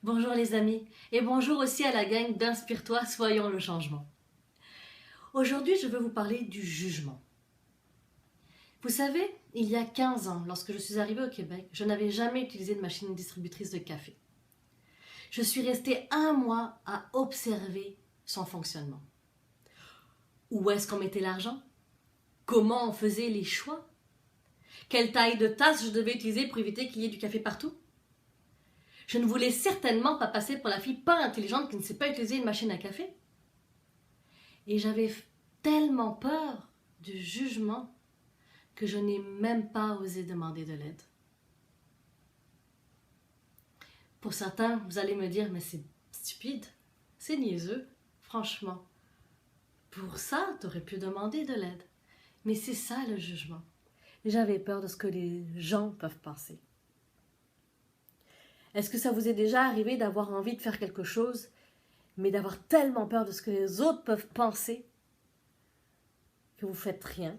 Bonjour les amis, et bonjour aussi à la gang d'Inspire-toi, soyons le changement. Aujourd'hui, je veux vous parler du jugement. Vous savez, il y a 15 ans, lorsque je suis arrivée au Québec, je n'avais jamais utilisé de machine distributrice de café. Je suis restée un mois à observer son fonctionnement. Où est-ce qu'on mettait l'argent? Comment on faisait les choix? Quelle taille de tasse je devais utiliser pour éviter qu'il y ait du café partout? Je ne voulais certainement pas passer pour la fille pas intelligente qui ne sait pas utiliser une machine à café. Et j'avais tellement peur du jugement que je n'ai même pas osé demander de l'aide. Pour certains, vous allez me dire, mais c'est stupide, c'est niaiseux, franchement. Pour ça, tu aurais pu demander de l'aide. Mais c'est ça le jugement. J'avais peur de ce que les gens peuvent penser. Est-ce que ça vous est déjà arrivé d'avoir envie de faire quelque chose, mais d'avoir tellement peur de ce que les autres peuvent penser que vous faites rien?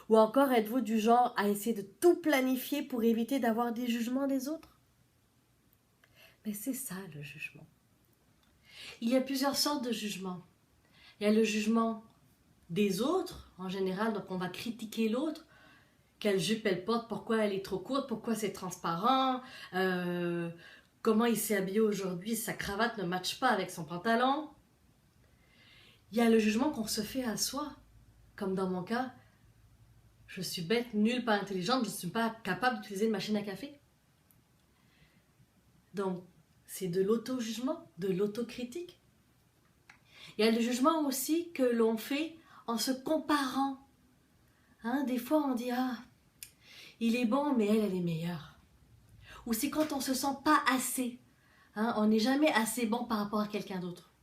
Ou encore êtes-vous du genre à essayer de tout planifier pour éviter d'avoir des jugements des autres? Mais c'est ça le jugement. Il y a plusieurs sortes de jugements. Il y a le jugement des autres, en général, donc on va critiquer l'autre. Quelle jupe elle porte, pourquoi elle est trop courte, pourquoi c'est transparent, comment il s'est habillé aujourd'hui, sa cravate ne matche pas avec son pantalon. Il y a le jugement qu'on se fait à soi, comme dans mon cas, je suis bête, nulle, pas intelligente, je ne suis pas capable d'utiliser une machine à café. Donc, c'est de l'auto-jugement, de l'autocritique. Il y a le jugement aussi que l'on fait en se comparant. Des fois, on dit « Ah, il est bon, mais elle est meilleure. » Ou c'est quand on ne se sent pas assez. On n'est jamais assez bon par rapport à quelqu'un d'autre.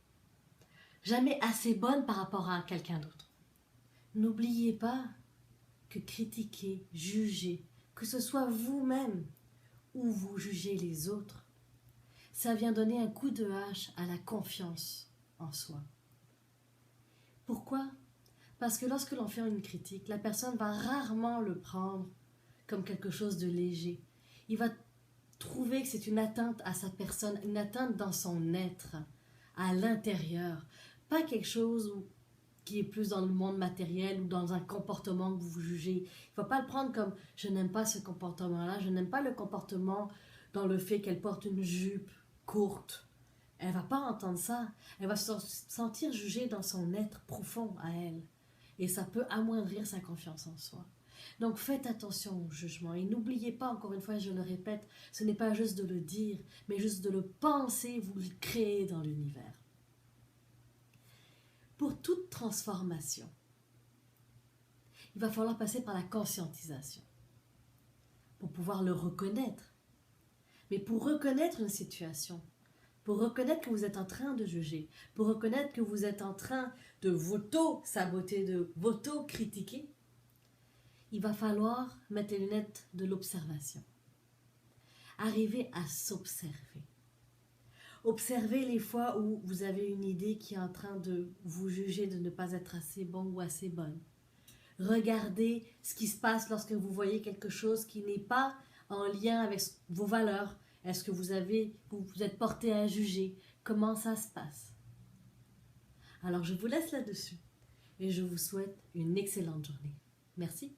Jamais assez bonne par rapport à quelqu'un d'autre. N'oubliez pas que critiquer, juger, que ce soit vous-même ou vous jugez les autres, ça vient donner un coup de hache à la confiance en soi. Pourquoi? Parce que lorsque l'on fait une critique, la personne va rarement le prendre comme quelque chose de léger. Il va trouver que c'est une atteinte à sa personne, une atteinte dans son être, à l'intérieur. Pas quelque chose qui est plus dans le monde matériel ou dans un comportement que vous jugez. Il ne faut pas le prendre comme « je n'aime pas ce comportement-là, je n'aime pas le comportement dans le fait qu'elle porte une jupe courte ». Elle ne va pas entendre ça. Elle va se sentir jugée dans son être profond à elle. Et ça peut amoindrir sa confiance en soi. Donc faites attention au jugement. Et n'oubliez pas, encore une fois, je le répète, ce n'est pas juste de le dire, mais juste de le penser, vous le créez dans l'univers. Pour toute transformation, il va falloir passer par la conscientisation pour pouvoir le reconnaître. Mais pour reconnaître une situation, pour reconnaître que vous êtes en train de juger, pour reconnaître que vous êtes en train de s'auto-saboter, de s'auto-critiquer, il va falloir mettre les lunettes de l'observation. Arriver à s'observer. Observez les fois où vous avez une idée qui est en train de vous juger de ne pas être assez bon ou assez bonne. Regardez ce qui se passe lorsque vous voyez quelque chose qui n'est pas en lien avec vos valeurs. Est-ce que vous êtes porté à juger? Comment ça se passe? Alors je vous laisse là-dessus et je vous souhaite une excellente journée. Merci.